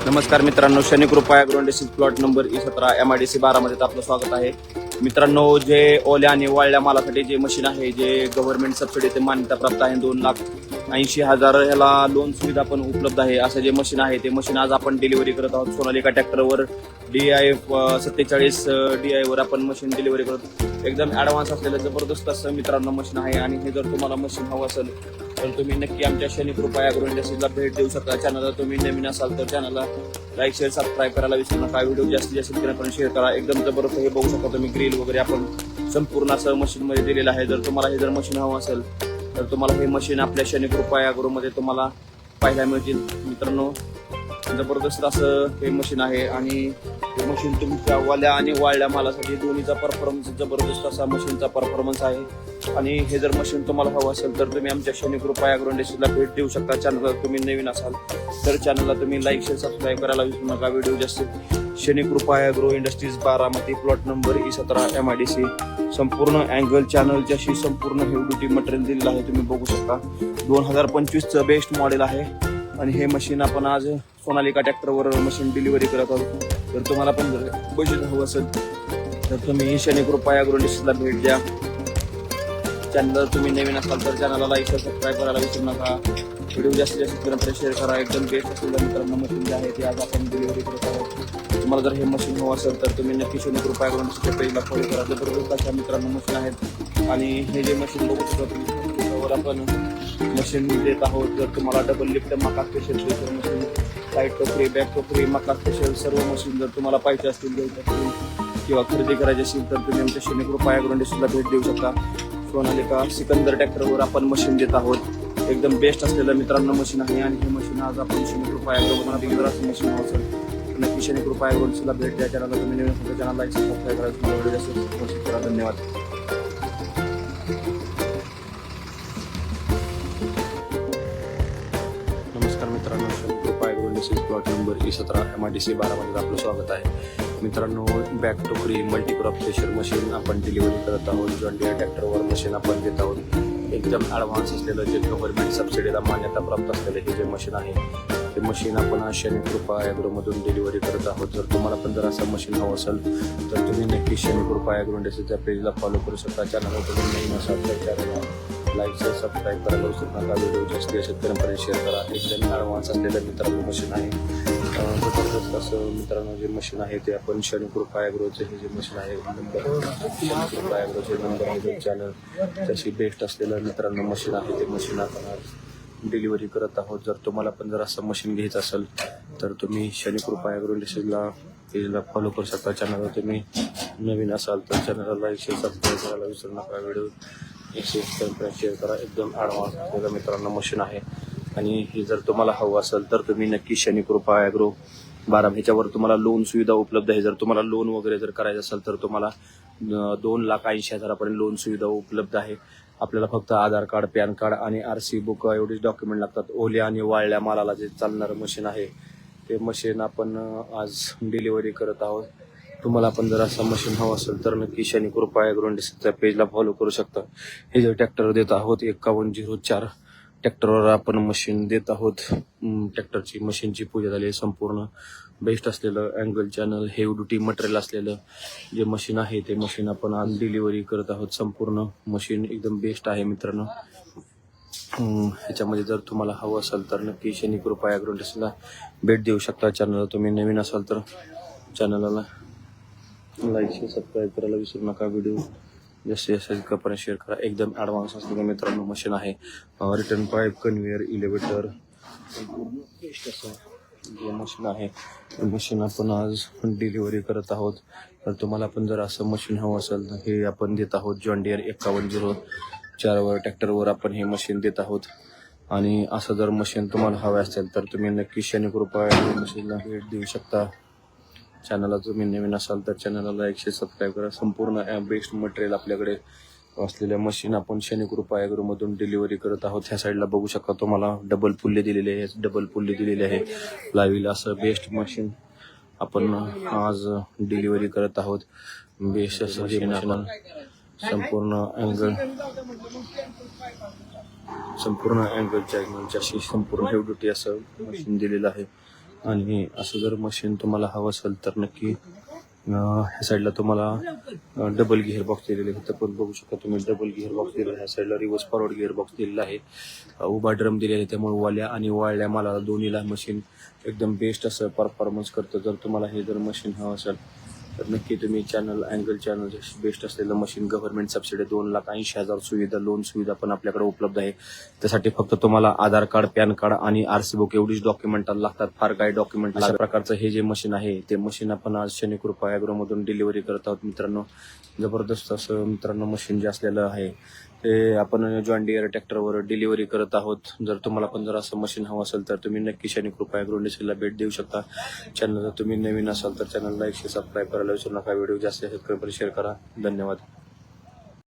नमस्कार मित्रांनो, शनी कृपा ॲग्रोंडेसिस प्लॉट नंबर E17 MIDC 12 मध्ये आपलं स्वागत आहे. मित्रांनो, जे ओल्या आणि वाळल्या मालासाठी जे मशीन आहे, जे गव्हर्नमेंट सबसिडी ते मान्यता प्राप्त आहे, 2,80,000 ह्याला लोन सुविधा पण उपलब्ध आहे. असं जे मशीन आहे ते मशीन आज आपण डिलिव्हरी करत आहोत. सोनालिका ट्रॅक्टरवर DI 47 DI वर आपण मशीन डिलिव्हरी करतो. एकदम ऍडव्हान्स असलेलं जबरदस्त असं मित्रांनो मशीन आहे. आणि हे जर तुम्हाला मशीन हवं असेल तर तुम्ही नक्की आमच्या शनी कृपा ॲग्रो इंडस्ट्रीजला भेट देऊ शकता. चॅनलला तुम्ही नवीन असाल तर चॅनलला लाईक शेअर सबस्क्राईब करायला विसरू नका. व्हिडिओ जास्तीत जास्त शेतकऱ्यांपर्यंत शेअर करा. एकदम जबरदस्त हे बघू शकता तुम्ही, ग्रिल वगैरे आपण संपूर्ण असं मशीन मध्ये दिलेलं आहे. जर तुम्हाला हे जर मशीन हवं असेल तर तुम्हाला हे मशीन आपल्या शनी कृपा ॲग्रो मध्ये तुम्हाला पाहायला मिळतील. मित्रांनो, जबरदस्त असं हे मशीन आहे. आणि हे मशीन तुमच्या वाल्या आणि वाळल्या मालासाठी दोन्हीचा परफॉर्मन्स जबरदस्त असा मशीनचा परफॉर्मन्स आहे. आणि हे जर मशीन तुम्हाला हवं असेल तर तुम्ही आमच्या शनी कृपा ॲग्रो इंडस्ट्रीजला भेट देऊ शकता. चॅनलला तुम्ही नवीन असाल तर चॅनलला तुम्ही लाईक शेअर सबस्क्राईब करायला विसरू नका. व्हिडिओ जास्त शनी कृपा ॲग्रो इंडस्ट्रीज 12 मध्ये प्लॉट नंबर E17 MIDC संपूर्ण अँगल चॅनलच्याशी संपूर्ण हेवी मटेरियल दिलेलं आहे. तुम्ही बघू शकता 2025चं बेस्ट मॉडेल आहे. आणि हे मशीन आपण आज सोनालिका ट्रॅक्टरवर मशीन डिलिव्हरी करत आहोत. जर तुम्हाला पण बजेट हवं असेल तर तुम्ही शनी कृपा ॲग्रो इंडस्ट्रीजला भेट द्या. चॅनलला तुम्ही नवीन असाल तर चॅनलला लाईक सबस्क्राईब करायला विसरू नका. व्हिडिओ जास्तीत जास्त शेअर करा. एकदम बेस्ट असलेल्या मित्रांनो मशीन जे आहे ते आज आपण डिलिव्हरी करत आहोत. तुम्हाला जर हे मशीन हवं असेल तर तुम्ही नक्की शनी कृपा ॲग्रो इंडस्ट्रीजच्या पेजला फॉलो करा. जबरदस्त अशा मित्रांनो मशीन आहेत. आणि हे जे मशीन बघू शकता तुम्ही, त्यावर आपण मशीन देत आहोत. जर तुम्हाला डबल लिफ्ट मका स्पेशल मशीन, साईड टोकरी, बॅक टोकरी, मका स्पेशल सर्व मशीन जर तुम्हाला पाहिजे असतील, घ्यायचे असतील किंवा खरेदी करायची असेल तर तुम्ही आमच्या शनी कृपा ॲग्रो इंडस्ट्रीजला भेट देऊ शकता. सोनालिका सिकंदर ट्रॅक्टरवर आपण मशीन देत आहोत. एकदम बेस्ट असलेलं मित्रांनो मशीन आहे. आणि हे मशीन आज आपण शनी कृपा ॲग्रो जर असं मशीन हवं असेल नक्की शनी कृपा ॲग्रो इंडस्ट्रीजला भेट द्या. चॅनलला तुम्ही नवीन असेल तर चॅनल लाईक सबस्क्राईब करायला धन्यवाद. नमस्कार मित्रांनो, शनी कृपा agro industries plot number E17 MIDC 12 मध्ये आपलं स्वागत आहे. मित्रांनो, बॅक टोकरी मल्टीक्रॉप थ्रेशर मशीन आपण डिलिव्हरी करत आहोत. जॉन डियर ट्रॅक्टरवर मशीन आपण देत आहोत. एकदम ॲडव्हान्स असलेलं जे गव्हर्नमेंट सबसिडीला मान्यता प्राप्त असलेलं हे जे मशीन आहे ते मशीन आपण आज शनी कृपा ॲग्रोमधून डिलिव्हरी करत आहोत. जर तुम्हाला पण जर असं मशीन हवं असेल तर तुम्ही नक्की शनी कृपा ॲग्रो इंडस्ट्रीजच्या पेजला फॉलो करू शकता. चॅनलवर तुम्ही नवीन असाल तर चॅनलला लाईक शेअर सबस्क्राईब करायला विसरू नका. व्हिडिओ जास्तीत शेतकऱ्यांपर्यंत शेअर करा. एकदम ॲडव्हान्स असलेलं मित्रांनो मशीन आहे. जबरदस्त असं मित्रांनो जे मशीन आहे ते आपण शनी कृपा ॲग्रोचे हे जे मशीन आहे शनी कृपा ॲग्रोचे नंबर आहे चॅनल त्याची बेस्ट असलेलं मित्रांनो मशीन आहे. ते मशीन आपण आज डिलिव्हरी करत आहोत. जर तुम्हाला पण जर असं मशीन घ्यायचं असेल तर तुम्ही शनी कृपा ॲग्रो इंडस्ट्रीजला पेजला फॉलो करू शकता. चॅनलवर तुम्ही नवीन असाल तर चॅनलला लाईक शेअर सबस्क्राईब करायला विसरू नका. व्हिडिओ शेअर करा. एकदम ॲडव्हान्स असलेलं मित्रांनो मशीन आहे. आणि हे जर तुम्हाला हवं असेल तर तुम्ही नक्की शनी कृपा ॲग्रो 12 ह्याच्यावर तुम्हाला लोन सुविधा उपलब्ध आहे. जर तुम्हाला लोन वगैरे जर करायचं असेल तर तुम्हाला 2,80,000 लोन सुविधा उपलब्ध आहे. आपल्याला फक्त आधार कार्ड, पॅन कार्ड आणि RC बुक एवढीच डॉक्युमेंट लागतात. ओल्या आणि वाळल्या मालाला जे चालणारं मशीन आहे ते मशीन आपण आज डिलिव्हरी करत आहोत. तुम्हाला पण जर असं मशीन हवं असेल तर नक्की शनी कृपा ॲग्रो इंडस्ट्रीजच्या पेजला फॉलो करू शकता. हे जे ट्रॅक्टर देत आहोत 5104 ट्रॅक्टरवर आपण मशीन देत आहोत. ट्रॅक्टरची मशीनची पूजा झाली. संपूर्ण बेस्ट असलेलं angle channel heavy duty material असलेलं जे मशीन आहे ते मशीन आपण आज डिलिव्हरी करत आहोत. संपूर्ण मशीन एकदम बेस्ट आहे मित्रांनो. ह्याच्यामध्ये जर तुम्हाला हवं असेल तर नक्की शनी कृपा ॲग्रो इंडस्ट्रीजला भेट देऊ शकता. चॅनलला तुम्ही नवीन असाल तर चॅनलला लाईक शेअर सबस्क्राईब करायला विसरू नका. व्हिडिओ जास्तीत जास्त कपडे शेअर करा. एकदम ॲडव्हान्स असलेलं मित्रांनो मशीन आहे. रिटर्न पाईप, कन्व्हेअर, इलेव्हेटर बेस्ट असं जे मशीन आहे ते मशीन आपण आज डिलिव्हरी करत आहोत. तर तुम्हाला पण जर असं मशीन हवं असेल तर हे आपण देत आहोत. जॉन डियर 5104 ट्रॅक्टरवर आपण हे मशीन देत आहोत. आणि असं जर मशीन तुम्हाला हवं असेल तर तुम्ही नक्की शनी कृपा मशीनला भेट देऊ शकता. चॅनलला तुम्ही नवीन असाल तर चॅनलला लाईक शेअर सबस्क्राईब करा. संपूर्ण बेस्ट मटेरियल आपल्याकडे असलेल्या मशीन आपण शनी कृपा ॲग्रोमधून डिलिव्हरी करत आहोत. ह्या साईडला बघू शकता तुम्हाला डबल पुल्ले दिलेले आहे. डबल पुल्ले दिलेले आहे. लावील असं बेस्ट मशीन आपण आज डिलिव्हरी करत आहोत. बेस्ट असं जे मशीन संपूर्ण अँगल चॅनलच्याशी संपूर्ण हेवी ड्युटी असं मशीन दिलेलं आहे. आणि असं जर मशीन तुम्हाला हवं असेल तर नक्की ह्या साईडला तुम्हाला डबल गिअर बॉक्स दिलेले आहे. इथं पण बघू शकता तुम्ही डबल गिअर बॉक्स दिलेला आहे. ह्या साईडला रिव्हर्स फॉरवर्ड गिअर बॉक्स दिलेला आहे. उभा ड्रम दिलेला आहे, त्यामुळे वाल्या आणि वाळल्या मालाला दोन्हीला मशीन एकदम बेस्ट असं परफॉर्मन्स करतं. जर तुम्हाला हे जर मशीन हवं असेल तर नक्की तुम्ही अँगल चॅनल बेस्ट असलेलं मशीन गव्हर्नमेंट सबसिडी 2,80,000 सुविधा लोन सुविधा पण आपल्याकडे उपलब्ध आहे. त्यासाठी फक्त तुम्हाला आधार कार्ड, पॅन कार्ड आणि आरसी बुक एवढीच डॉक्युमेंट लागतात. फार काही डॉक्युमेंट अशा प्रकारचं हे जे मशीन आहे ते मशीन आपण आज शनिकृपा ॲग्रोमधून डिलिव्हरी करत आहोत मित्रांनो. जबरदस्त असं मित्रांनो मशीन जे असलेलं आहे ते आपण जॉन डिअर ट्रॅक्टरवर डिलिव्हरी करत आहोत. जर तुम्हाला पण जर असं मशीन हवं असेल तर तुम्ही नक्की शनिकृपा ॲग्रो इंडस्ट्रीला भेट देऊ शकता. चॅनल जर तुम्ही नवीन असाल तर चॅनल लाईक सबस्क्राईब करायला विसरू नका. व्हिडिओ जास्त शेअर करा. धन्यवाद.